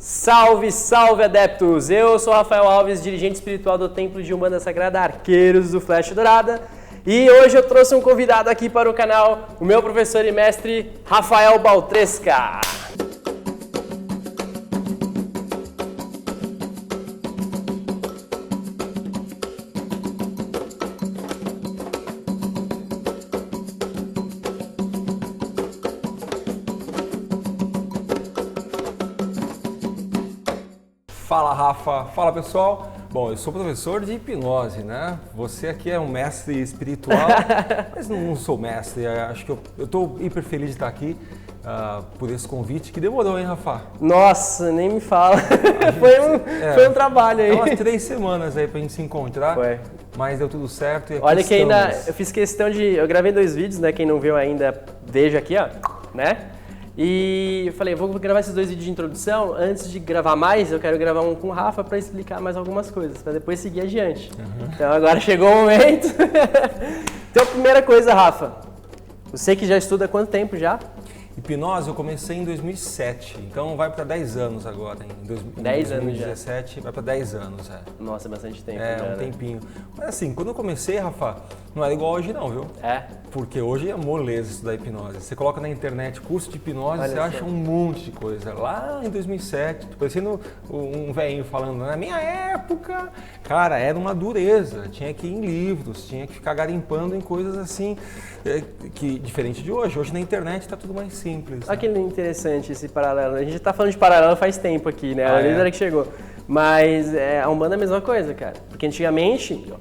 Salve, salve adeptos! Eu sou Rafael Alves, dirigente espiritual do Templo de Umbanda Sagrada Arqueiros do Flecha Dourada. E hoje eu trouxe um convidado aqui para o canal, o meu professor e mestre Rafael Baltresca. Fala Rafa, fala pessoal. Bom, eu sou professor de hipnose, né? Você aqui é um mestre espiritual, mas não sou mestre. Acho que eu estou hiper feliz de estar aqui por esse convite que demorou, hein, Rafa? Nossa, nem me fala. Foi um trabalho aí. Umas 3 semanas aí pra gente se encontrar. Foi. Mas deu tudo certo e aqui Olha que estamos. ainda eu fiz questão de... Eu gravei 2 vídeos, né? Quem não viu ainda, veja aqui, ó, né? E eu falei, vou gravar esses 2 vídeos de introdução. Antes de gravar mais, eu quero gravar um com o Rafa para explicar mais algumas coisas, para depois seguir adiante. Então agora chegou o momento. Então, primeira coisa, Rafa, você que já estuda há quanto tempo já? Hipnose eu comecei em 2007, então vai para 10 anos agora. Em 10 anos 2017 vai para 10 anos, é. Nossa, é bastante tempo. É, já, um tempinho. Mas assim, quando eu comecei, Rafa, não era igual hoje não, viu? É? Porque hoje é moleza estudar hipnose. Você coloca na internet curso de hipnose, Olha você só. acha um monte de coisa. Lá em 2007, tô parecendo um velhinho falando, na minha época, cara, era uma dureza. Tinha que ir em livros, tinha que ficar garimpando em coisas assim, que diferente de hoje. Hoje na internet tá tudo mais simples. Olha que interessante esse paralelo. A gente tá falando de paralelo faz tempo aqui, né? A líder que chegou. Mas a Umbanda é a mesma coisa, cara. Porque antigamente,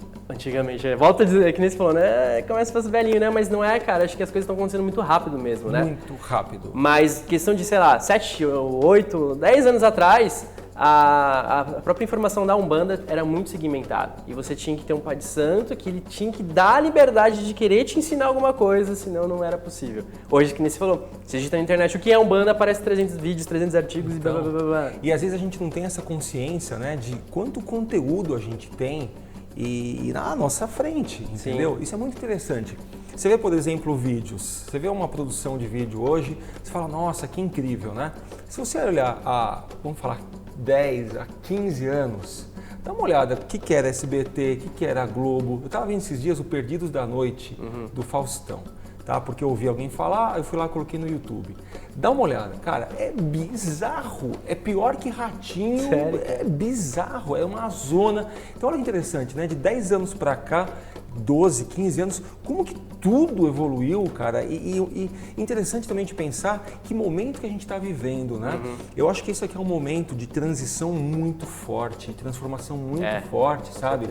volto a dizer, que nem você falou, né? Começa a fazer velhinho, né? Mas não é, cara. Acho que as coisas estão acontecendo muito rápido mesmo, né? Muito rápido. Mas questão de, sei lá, 7, 8, 10 anos atrás, a própria informação da Umbanda era muito segmentada. E você tinha que ter um pai de santo que ele tinha que dar a liberdade de querer te ensinar alguma coisa, senão não era possível. Hoje, que nem você falou, você digita na internet o que é Umbanda, aparece 300 vídeos, 300 artigos Então, e blá blá blá blá. E às vezes a gente não tem essa consciência, né, de quanto conteúdo a gente tem e na nossa frente, entendeu? Isso é muito interessante. Você vê, por exemplo, vídeos. Você vê uma produção de vídeo hoje, você fala, nossa, que incrível, né? Se você olhar vamos falar, 10 a 15 anos, dá uma olhada, o que era SBT, o que era a Globo. Eu estava vendo esses dias o Perdidos da Noite, do Faustão. Tá? Porque eu ouvi alguém falar, eu fui lá e coloquei no YouTube. Dá uma olhada, cara, é bizarro, é pior que Ratinho. Sério? É bizarro, é uma zona. Então olha que interessante, né? De 10 anos pra cá, 12, 15 anos, como que tudo evoluiu, cara, e interessante também de pensar que momento que a gente está vivendo, né? Eu acho que isso aqui é um momento de transição muito forte, transformação muito forte, sabe?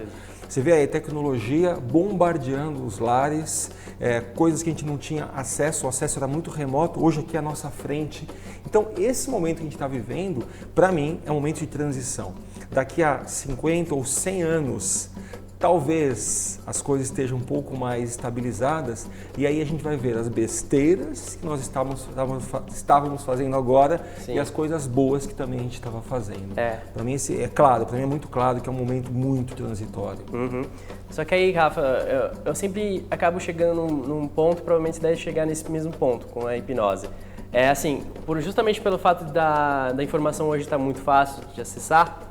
Você vê aí a tecnologia bombardeando os lares, coisas que a gente não tinha acesso, o acesso era muito remoto, hoje aqui é à nossa frente. Então esse momento que a gente está vivendo, para mim, é um momento de transição. Daqui a 50 ou 100 anos, talvez as coisas estejam um pouco mais estabilizadas e aí a gente vai ver as besteiras que nós estávamos fazendo agora. Sim. E as coisas boas que também a gente estava fazendo. Para mim para mim é muito claro que é um momento muito transitório. Só que aí, Rafa, eu sempre acabo chegando num ponto, provavelmente você deve chegar nesse mesmo ponto com a hipnose. É assim, justamente pelo fato da informação hoje estar muito fácil de acessar,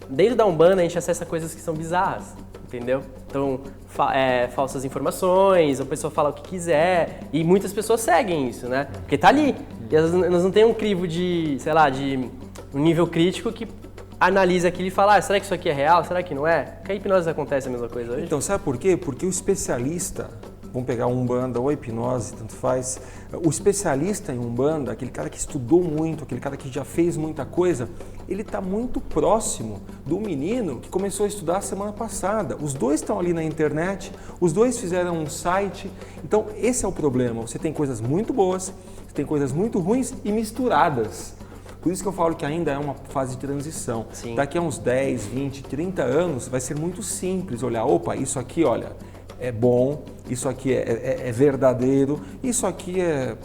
dentro da Umbanda a gente acessa coisas que são bizarras, entendeu? Então, falsas informações, a pessoa fala o que quiser e muitas pessoas seguem isso, né? Porque tá ali. E às vezes nós não temos um crivo de, sei lá, de um nível crítico que analisa aquilo e fala, será que isso aqui é real? Será que não é? Porque a hipnose acontece a mesma coisa hoje? Então, sabe por quê? Porque o especialista, vamos pegar Umbanda ou hipnose, tanto faz, o especialista em Umbanda, aquele cara que estudou muito, aquele cara que já fez muita coisa, ele está muito próximo do menino que começou a estudar semana passada. Os dois estão ali na internet, os dois fizeram um site. Então, esse é o problema. Você tem coisas muito boas, você tem coisas muito ruins e misturadas. Por isso que eu falo que ainda é uma fase de transição. Sim. Daqui a uns 10, 20, 30 anos vai ser muito simples olhar, opa, isso aqui, olha, é bom, isso aqui é verdadeiro, isso aqui é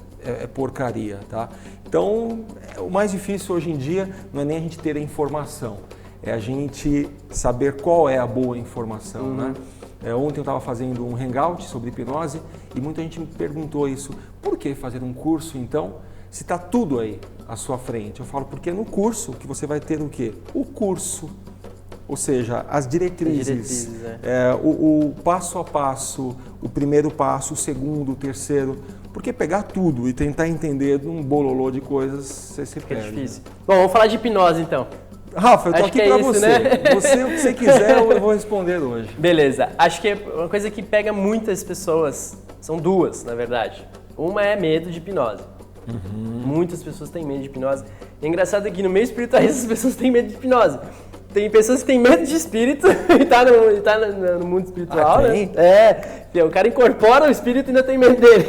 porcaria, tá? Então, o mais difícil hoje em dia não é nem a gente ter a informação, é a gente saber qual é a boa informação, né? Ontem eu estava fazendo um hangout sobre hipnose e muita gente me perguntou isso, por que fazer um curso então se está tudo aí à sua frente? Eu falo, porque no curso que você vai ter o quê? O curso, ou seja, as diretrizes, o passo a passo, o primeiro passo, o segundo, o terceiro. Porque pegar tudo e tentar entender num bololô de coisas, você se perde. É difícil. Bom, vamos falar de hipnose então. Rafa, eu tô aqui para isso, você. né? Você, o que você quiser, eu vou responder hoje. Beleza. Acho que uma coisa que pega muitas pessoas, são duas, na verdade. Uma é medo de hipnose. Muitas pessoas têm medo de hipnose. E é engraçado que no meio espiritualista as pessoas têm medo de hipnose. Tem pessoas que têm medo de espírito e tá no mundo espiritual, né? O cara incorpora o espírito e ainda tem medo dele.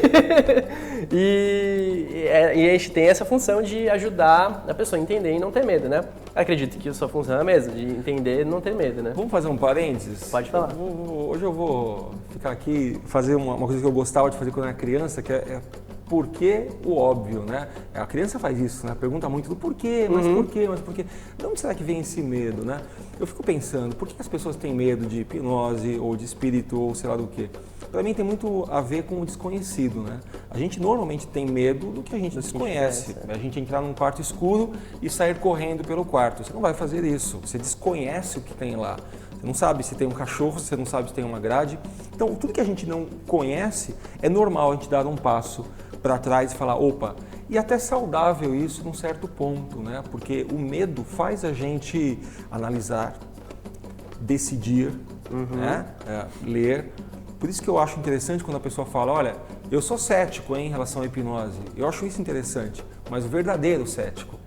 E a gente tem essa função de ajudar a pessoa a entender e não ter medo, né? Acredito que a sua função é a mesma, de entender e não ter medo, né? Vamos fazer um parênteses? Pode falar. Hoje eu vou ficar aqui, fazer uma coisa que eu gostava de fazer quando era criança, que é por que o óbvio, né? A criança faz isso, né? Pergunta muito do porquê, mas por quê, mas por quê? De onde será que vem esse medo, né? Eu fico pensando, por que as pessoas têm medo de hipnose ou de espírito ou sei lá do quê? Para mim tem muito a ver com o desconhecido, né? A gente normalmente tem medo do que a gente desconhece. A gente entrar num quarto escuro e sair correndo pelo quarto. Você não vai fazer isso. Você desconhece o que tem lá. Você não sabe se tem um cachorro, você não sabe se tem uma grade. Então, tudo que a gente não conhece, é normal a gente dar um passo para trás e falar, opa, e até saudável isso num certo ponto, né? Porque o medo faz a gente analisar, decidir, né? Ler. Por isso que eu acho interessante quando a pessoa fala, olha, eu sou cético em relação à hipnose. Eu acho isso interessante, mas o verdadeiro cético.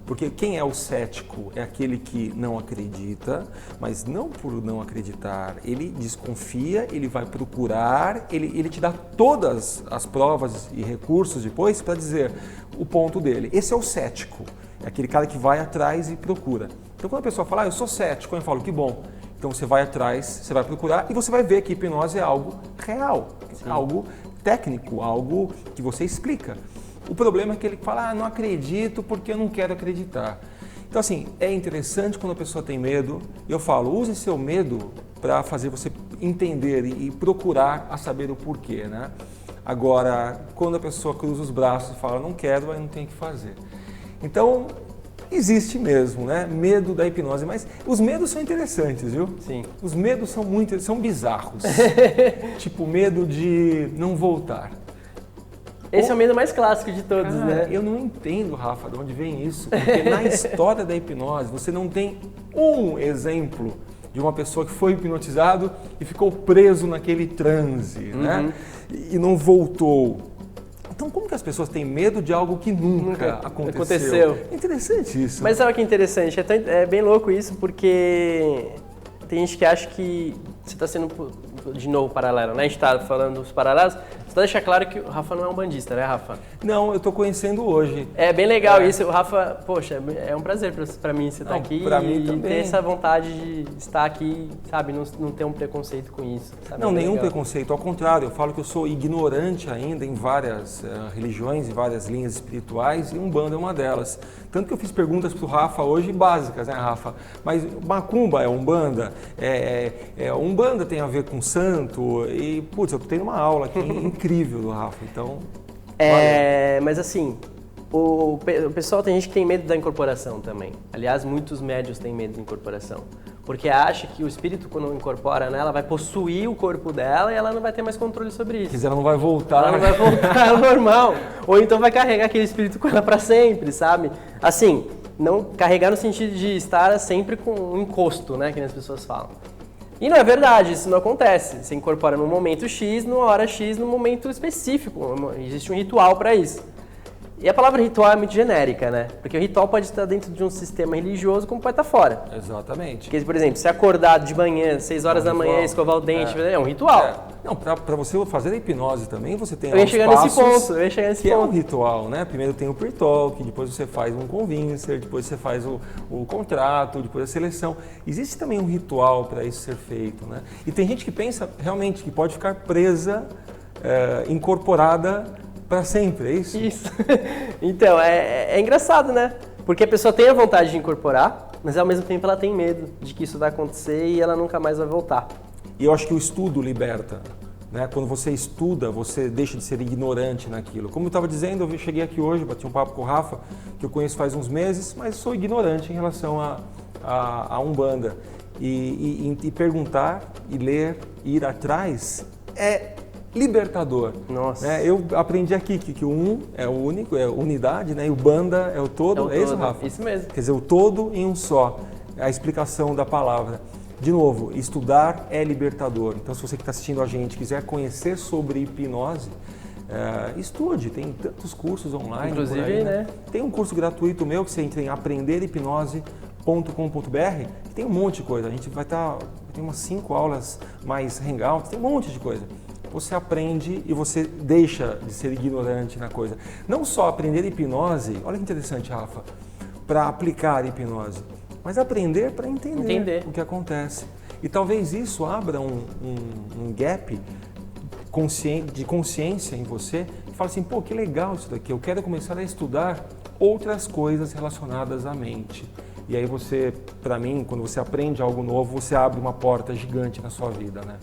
Porque quem é o cético é aquele que não acredita, mas não por não acreditar, ele desconfia, ele vai procurar, ele te dá todas as provas e recursos depois para dizer o ponto dele. Esse é o cético, é aquele cara que vai atrás e procura. Então quando a pessoa fala, eu sou cético, eu falo, que bom. Então você vai atrás, você vai procurar e você vai ver que hipnose é algo real, algo técnico, algo que você explica. O problema é que ele fala, não acredito porque eu não quero acreditar. Então assim, é interessante quando a pessoa tem medo, e eu falo, use seu medo para fazer você entender e procurar a saber o porquê, né? Agora, quando a pessoa cruza os braços e fala, não quero, aí não tem o que fazer. Então, existe mesmo, né? Medo da hipnose, mas os medos são interessantes, viu? Sim. Os medos são bizarros. Tipo, medo de não voltar. Esse é o medo mais clássico de todos, né? Eu não entendo, Rafa, de onde vem isso. Porque na história da hipnose, você não tem um exemplo de uma pessoa que foi hipnotizado e ficou preso naquele transe, né? E não voltou. Então, como que as pessoas têm medo de algo que nunca aconteceu? É interessante isso. Mas sabe o que é interessante? É bem louco isso, porque tem gente que acha que você está sendo, de novo, paralelo, né? A gente está falando dos paralelos. Só deixar claro que o Rafa não é um bandista, né, Rafa? Não, eu estou conhecendo hoje. É bem legal isso. O Rafa, poxa, é um prazer para mim você estar aqui e ter essa vontade de estar aqui, sabe? Não ter um preconceito com isso. Sabe? Não, nenhum preconceito. Ao contrário, eu falo que eu sou ignorante ainda em várias religiões, em várias linhas espirituais, e Umbanda é uma delas. Tanto que eu fiz perguntas para o Rafa hoje básicas, né, Rafa? Mas Macumba é Umbanda? Umbanda tem a ver com santo? E, putz, eu estou tendo uma aula aqui incrível do Rafa, então... Mas assim, o pessoal, tem gente que tem medo da incorporação também. Aliás, muitos médios têm medo da incorporação. Porque acha que o espírito, quando incorpora nela, vai possuir o corpo dela e ela não vai ter mais controle sobre isso. Quer dizer, ela não vai voltar. Ela não vai voltar ao normal. Ou então vai carregar aquele espírito com ela para sempre, sabe? Assim, não carregar no sentido de estar sempre com um encosto, né? Que as pessoas falam. E não é verdade, isso não acontece. Você incorpora no momento X, numa hora X, num momento específico. Existe um ritual para isso. E a palavra ritual é muito genérica, né? Porque o ritual pode estar dentro de um sistema religioso, como pode estar fora. Exatamente. Porque, por exemplo, se acordar de manhã, 6 horas da manhã, escovar o dente, é um ritual. Não, para você fazer a hipnose também, você tem eu ia chegar nesse ponto. Que é um ritual, né? Primeiro tem o pre-talk, depois você faz um convincer, depois você faz o contrato, depois a seleção. Existe também um ritual para isso ser feito, né? E tem gente que pensa realmente que pode ficar presa, incorporada para sempre, é isso? Isso. Então, é engraçado, né? Porque a pessoa tem a vontade de incorporar, mas ao mesmo tempo ela tem medo de que isso vai acontecer e ela nunca mais vai voltar. E eu acho que o estudo liberta, né? Quando você estuda, você deixa de ser ignorante naquilo. Como eu estava dizendo, eu cheguei aqui hoje, bati um papo com o Rafa, que eu conheço faz uns meses, mas sou ignorante em relação a Umbanda. E perguntar, e ler, e ir atrás é libertador. Nossa. Né? Eu aprendi aqui que o um é o único, é a unidade, né? E o banda é o todo. É isso, Rafa? Isso mesmo. Quer dizer, o todo em um só. A explicação da palavra. De novo, estudar é libertador. Então, se você que está assistindo a gente quiser conhecer sobre hipnose, estude. Tem tantos cursos online. Inclusive, por aí, né? Tem um curso gratuito meu que você entra em aprenderhipnose.com.br, que tem um monte de coisa. A gente tem umas 5 aulas mais hangouts, tem um monte de coisa. Você aprende e você deixa de ser ignorante na coisa. Não só aprender hipnose, olha que interessante, Rafa, para aplicar hipnose, mas aprender para entender o que acontece. E talvez isso abra um gap de consciência em você, que fala assim, pô, que legal isso daqui, eu quero começar a estudar outras coisas relacionadas à mente. E aí você, para mim, quando você aprende algo novo, você abre uma porta gigante na sua vida, né?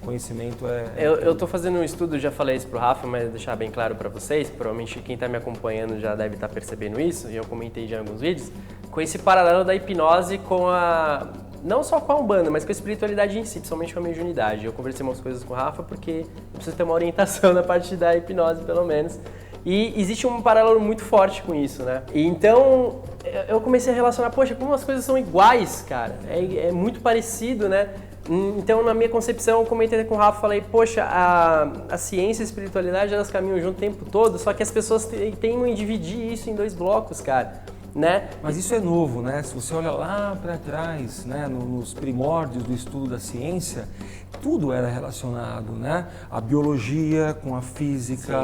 Conhecimento Eu estou fazendo um estudo, já falei isso para o Rafa, mas deixar bem claro para vocês, provavelmente quem está me acompanhando já deve estar percebendo isso, e eu comentei já em alguns vídeos, com esse paralelo da hipnose com não só com a Umbanda, mas com a espiritualidade em si, principalmente com a mediunidade. Eu conversei umas coisas com o Rafa porque eu preciso ter uma orientação na parte da hipnose, pelo menos. E existe um paralelo muito forte com isso, né? E então eu comecei a relacionar, poxa, como as coisas são iguais, cara, é muito parecido, né? Então, na minha concepção, eu comentei com o Rafa, falei, poxa, a ciência e a espiritualidade, elas caminham junto o tempo todo, só que as pessoas teimam em dividir isso em 2 blocos, cara, né? Mas isso é novo, né? Se você olha lá para trás, né, nos primórdios do estudo da ciência, tudo era relacionado, né? A biologia com a física,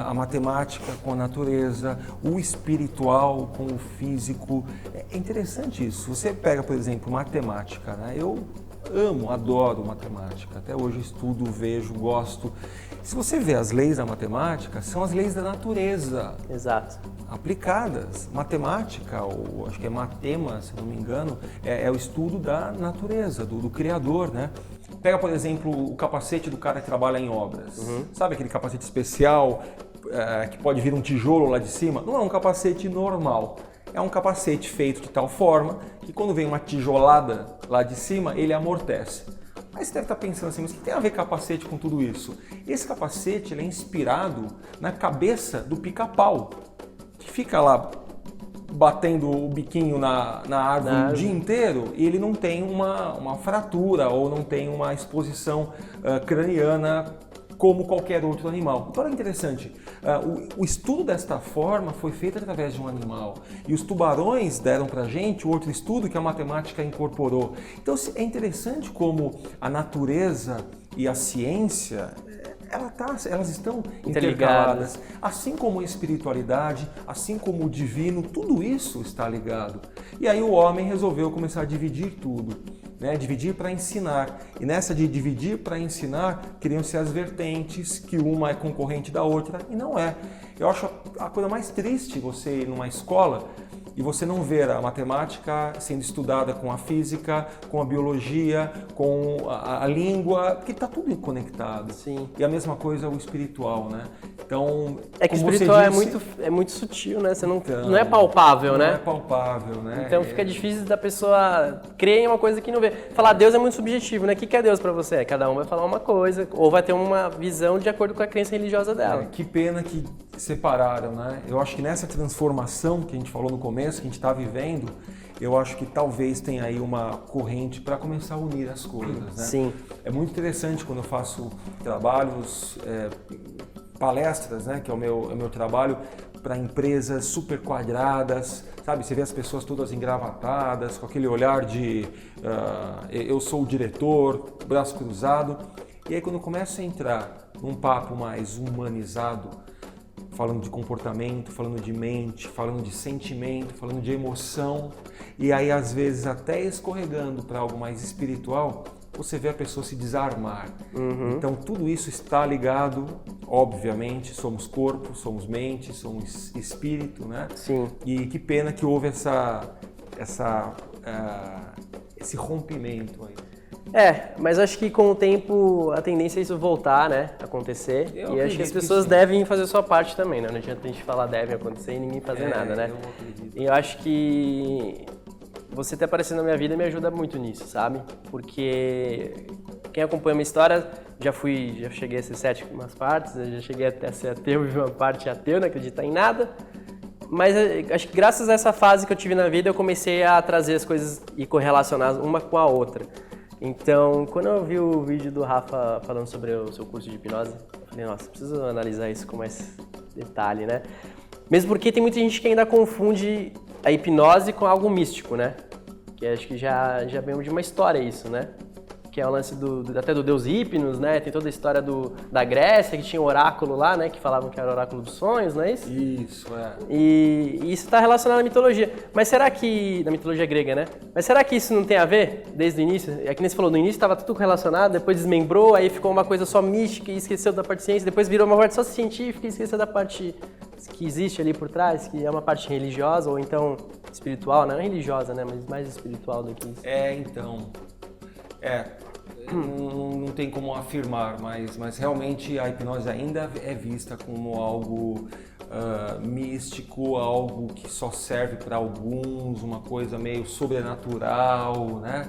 a matemática com a natureza, o espiritual com o físico. É interessante isso. Você pega, por exemplo, matemática, né? Eu adoro matemática, até hoje estudo, vejo, gosto. Se você vê as leis da matemática, são as leis da natureza. Exato. Aplicadas. Matemática, ou acho que é matema, se não me engano, é o estudo da natureza, do Criador, né? Pega, por exemplo, o capacete do cara que trabalha em obras. Sabe aquele capacete especial que pode vir um tijolo lá de cima? Não é um capacete normal. É um capacete feito de tal forma que quando vem uma tijolada lá de cima, ele amortece. Aí você deve estar pensando assim, mas o que tem a ver capacete com tudo isso? Esse capacete ele é inspirado na cabeça do pica-pau, que fica lá batendo o biquinho na árvore o dia inteiro e ele não tem uma fratura ou não tem uma exposição craniana como qualquer outro animal. Então, olha interessante, o estudo desta forma foi feito através de um animal e os tubarões deram para a gente outro estudo que a matemática incorporou. Então, é interessante como a natureza e a ciência elas estão interligadas, assim como a espiritualidade, assim como o divino, tudo isso está ligado. E aí o homem resolveu começar a dividir tudo, né? Dividir para ensinar. E nessa de dividir para ensinar, criam-se as vertentes, que uma é concorrente da outra, e não é. Eu acho a coisa mais triste você ir numa escola e você não ver a matemática sendo estudada com a física, com a biologia, com a língua, porque está tudo conectado. Sim. E a mesma coisa o espiritual, né? Então, é que o espiritual é muito sutil, né? Você não é palpável, né? Não é palpável, né? Então fica difícil da pessoa crer em uma coisa que não vê. Falar Deus é muito subjetivo, né? O que é Deus para você? Cada um vai falar uma coisa, ou vai ter uma visão de acordo com a crença religiosa dela. Que pena que separaram, né? Eu acho que nessa transformação que a gente falou no começo, que a gente está vivendo, eu acho que talvez tenha aí uma corrente para começar a unir as coisas, né? Sim. É muito interessante quando eu faço trabalhos, palestras, né? Que é o meu trabalho para empresas super quadradas, sabe? Você vê as pessoas todas engravatadas, com aquele olhar de eu sou o diretor, braço cruzado. E aí quando eu começo a entrar num papo mais humanizado, falando de comportamento, falando de mente, falando de sentimento, falando de emoção, e aí às vezes até escorregando para algo mais espiritual, você vê a pessoa se desarmar. Então tudo isso está ligado, obviamente, somos corpo, somos mente, somos espírito, né? Sim. E que pena que houve esse rompimento aí. Mas acho que com o tempo a tendência é isso voltar, né, acontecer. E acho que as pessoas devem fazer a sua parte também, né? Não adianta a gente falar devem acontecer e ninguém fazer nada, né? E eu acho que você ter aparecido na minha vida me ajuda muito nisso, sabe? Porque quem acompanha a minha história, já cheguei a ser cético em umas partes, já cheguei até a ser ateu e uma parte ateu, não acreditar em nada. Mas acho que graças a essa fase que eu tive na vida, eu comecei a trazer as coisas e correlacionar uma com a outra. Então, quando eu vi o vídeo do Rafa falando sobre o seu curso de hipnose, eu falei, nossa, preciso analisar isso com mais detalhe, né? Mesmo porque tem muita gente que ainda confunde a hipnose com algo místico, né? Que acho que já vem de uma história isso, né? Que é o lance até do deus Hipnos, né? Tem toda a história da Grécia, que tinha um oráculo lá, né? Que falavam que era o oráculo dos sonhos, não é isso? Isso, E isso está relacionado à mitologia. Mas será que... Na mitologia grega, né? Mas será que isso não tem a ver desde o início? É que nem você falou, no início estava tudo relacionado, depois desmembrou, aí ficou uma coisa só mística e esqueceu da parte ciência, depois virou uma parte só científica e esqueceu da parte que existe ali por trás, que é uma parte religiosa ou então espiritual, não religiosa, né? Mas mais espiritual do que isso. Não tem como afirmar, mas realmente a hipnose ainda é vista como algo místico, algo que só serve para alguns, uma coisa meio sobrenatural, né?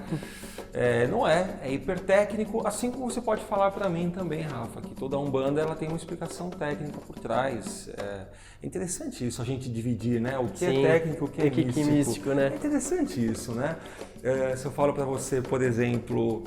Não é hipertécnico, assim como você pode falar para mim também, Rafa, que toda Umbanda ela tem uma explicação técnica por trás. É interessante isso, a gente dividir, né? O que é técnico, o que é místico. Que místico, né? É interessante isso, né? Se eu falo para você, por exemplo,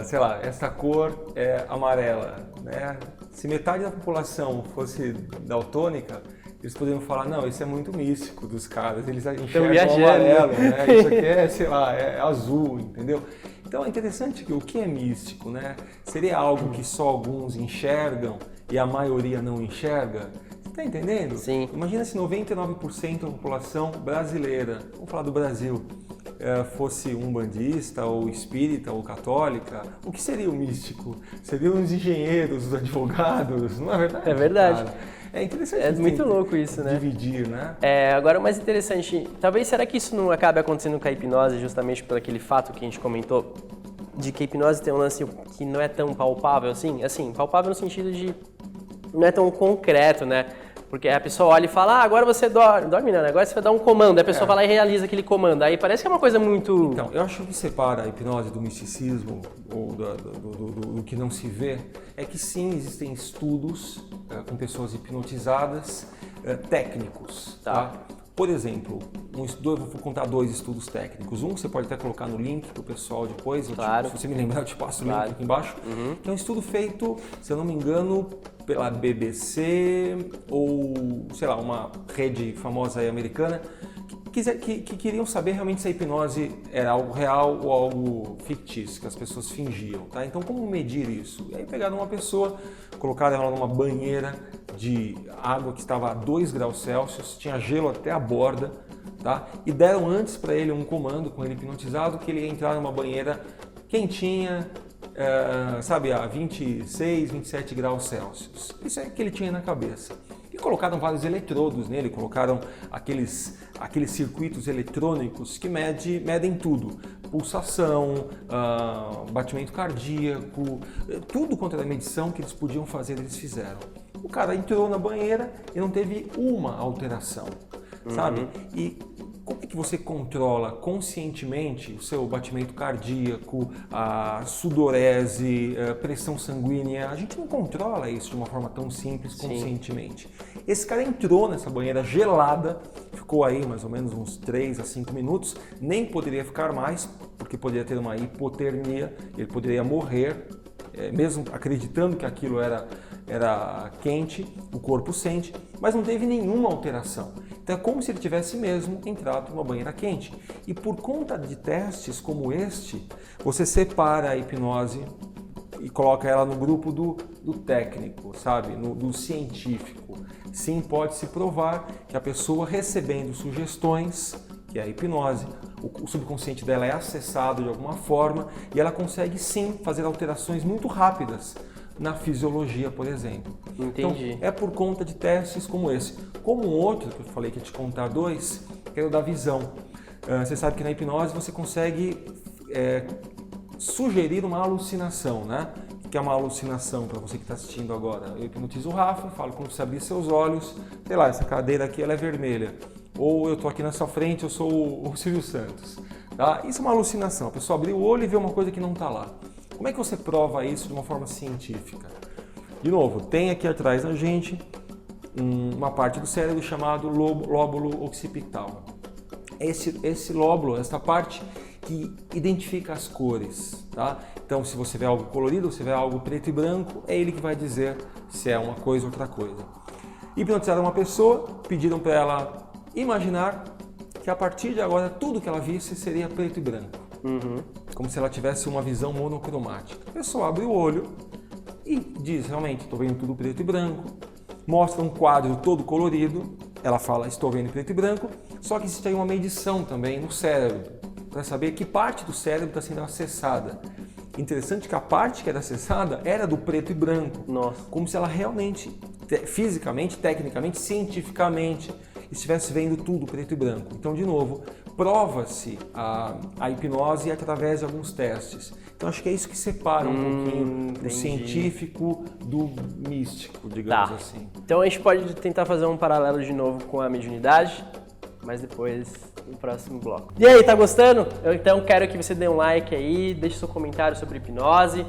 sei lá, essa cor é amarela, né? Se metade da população fosse daltônica, eles poderiam falar, não, isso é muito místico dos caras, eles enxergam o amarelo, né? Isso aqui é, sei lá, é azul, entendeu? Então é interessante que o que é místico, né? Seria algo que só alguns enxergam e a maioria não enxerga? Você tá entendendo? Sim. Imagina se 99% da população brasileira, vamos falar do Brasil, fosse umbandista ou espírita ou católica, o que seria o místico? Seriam os engenheiros, os advogados, não é verdade? É verdade. Cara? É interessante. É muito louco isso, né? Dividir, né? Agora o mais interessante, talvez será que isso não acabe acontecendo com a hipnose justamente por aquele fato que a gente comentou, de que a hipnose tem um lance que não é tão palpável assim? Assim, palpável no sentido de não é tão concreto, né? Porque a pessoa olha e fala, agora você dorme não, agora você vai dar um comando, aí a pessoa vai lá e realiza aquele comando, aí parece que é uma coisa muito... Então, eu acho que separa a hipnose do misticismo, ou do que não se vê, é que sim, existem estudos com pessoas hipnotizadas, técnicos, tá? Por exemplo, eu vou contar 2 estudos técnicos. Um você pode até colocar no link para o pessoal depois, claro. Se você me lembrar eu te passo o link aqui embaixo, que é um estudo feito, se eu não me engano, pela BBC ou, sei lá, uma rede famosa aí americana, que queriam saber realmente se a hipnose era algo real ou algo fictício, que as pessoas fingiam, tá? Então, como medir isso? E aí pegaram uma pessoa, colocaram ela numa banheira de água que estava a 2 graus Celsius, tinha gelo até a borda, tá? E deram antes para ele um comando com ele hipnotizado que ele ia entrar numa banheira quentinha, sabe, a 26, 27 graus Celsius. Isso é que ele tinha na cabeça. E colocaram vários eletrodos nele, colocaram aqueles circuitos eletrônicos que medem tudo. Pulsação, batimento cardíaco, tudo quanto era medição que eles podiam fazer, eles fizeram. O cara entrou na banheira e não teve uma alteração, sabe? E como é que você controla conscientemente o seu batimento cardíaco, a sudorese, a pressão sanguínea? A gente não controla isso de uma forma tão simples, conscientemente. Esse cara entrou nessa banheira gelada, ficou aí mais ou menos uns 3 a 5 minutos, nem poderia ficar mais, porque poderia ter uma hipotermia, ele poderia morrer, mesmo acreditando que aquilo era quente, o corpo sente, mas não teve nenhuma alteração. Então é como se ele tivesse mesmo entrado numa banheira quente. E por conta de testes como este, você separa a hipnose e coloca ela no grupo do técnico, sabe? Do científico. Sim, pode-se provar que a pessoa recebendo sugestões, que é a hipnose, o subconsciente dela é acessado de alguma forma e ela consegue sim fazer alterações muito rápidas na fisiologia, por exemplo. Entendi. Então, é por conta de testes como esse. Como um outro, que eu falei que ia te contar 2, que é o da visão. Você sabe que na hipnose você consegue sugerir uma alucinação, né? O que é uma alucinação para você que está assistindo agora? Eu hipnotizo o Rafa, falo como você abrir seus olhos, sei lá, essa cadeira aqui ela é vermelha. Ou eu estou aqui na sua frente, eu sou o Silvio Santos. Tá? Isso é uma alucinação, a pessoa abrir o olho e ver uma coisa que não está lá. Como é que você prova isso de uma forma científica? De novo, tem aqui atrás da gente uma parte do cérebro chamado lóbulo occipital. Esse lóbulo, essa parte que identifica as cores, tá? Então, se você vê algo colorido, você vê algo preto e branco, é ele que vai dizer se é uma coisa ou outra coisa. Hipnotizaram uma pessoa, pediram para ela imaginar que a partir de agora tudo que ela visse seria preto e branco. Como se ela tivesse uma visão monocromática. A pessoa abre o olho e diz, realmente, estou vendo tudo preto e branco. Mostra um quadro todo colorido, ela fala, estou vendo preto e branco, só que existe aí uma medição também no cérebro, para saber que parte do cérebro está sendo acessada. Interessante que a parte que era acessada era do preto e branco. Nossa. Como se ela realmente, fisicamente, tecnicamente, cientificamente, estivesse vendo tudo preto e branco. Então, de novo, prova-se a hipnose através de alguns testes. Então, acho que é isso que separa um pouquinho o científico do místico, digamos assim. Então, a gente pode tentar fazer um paralelo de novo com a mediunidade, mas depois no próximo bloco. E aí, tá gostando? Eu então quero que você dê um like aí, deixe seu comentário sobre hipnose.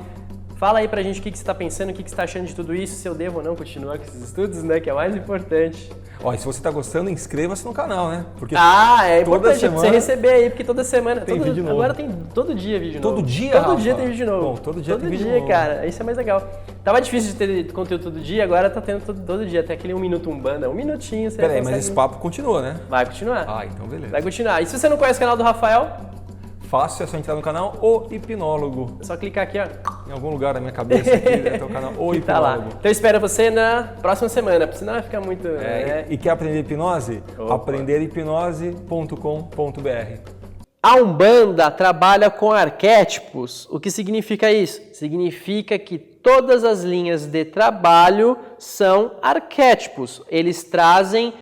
Fala aí pra gente o que você tá pensando, o que você tá achando de tudo isso, se eu devo ou não continuar com esses estudos, né? Que é o mais importante. Ó, e se você tá gostando, inscreva-se no canal, né? Porque é importante semana você receber aí, porque toda semana... Tem vídeo novo. Agora tem todo dia vídeo novo. Todo dia, Todo Rafa? dia tem vídeo novo. Bom, todo dia tem vídeo novo. Cara, isso é mais legal. Tava difícil de ter conteúdo todo dia, agora tá tendo todo dia. Até aquele 1 minuto Umbanda, 1 minutinho. Você Peraí, mas esse papo continua, né? Vai continuar. Ah, então beleza. Vai continuar. E se você não conhece o canal do Rafael... Fácil, é só entrar no canal O Hipnólogo. É só clicar aqui, ó. Em algum lugar da minha cabeça aqui, deve ter o canal O Hipnólogo. Tá lá. Então eu espero você na próxima semana, porque senão vai ficar muito... E quer aprender hipnose? Aprenderhipnose.com.br. A Umbanda trabalha com arquétipos. O que significa isso? Significa que todas as linhas de trabalho são arquétipos. Eles trazem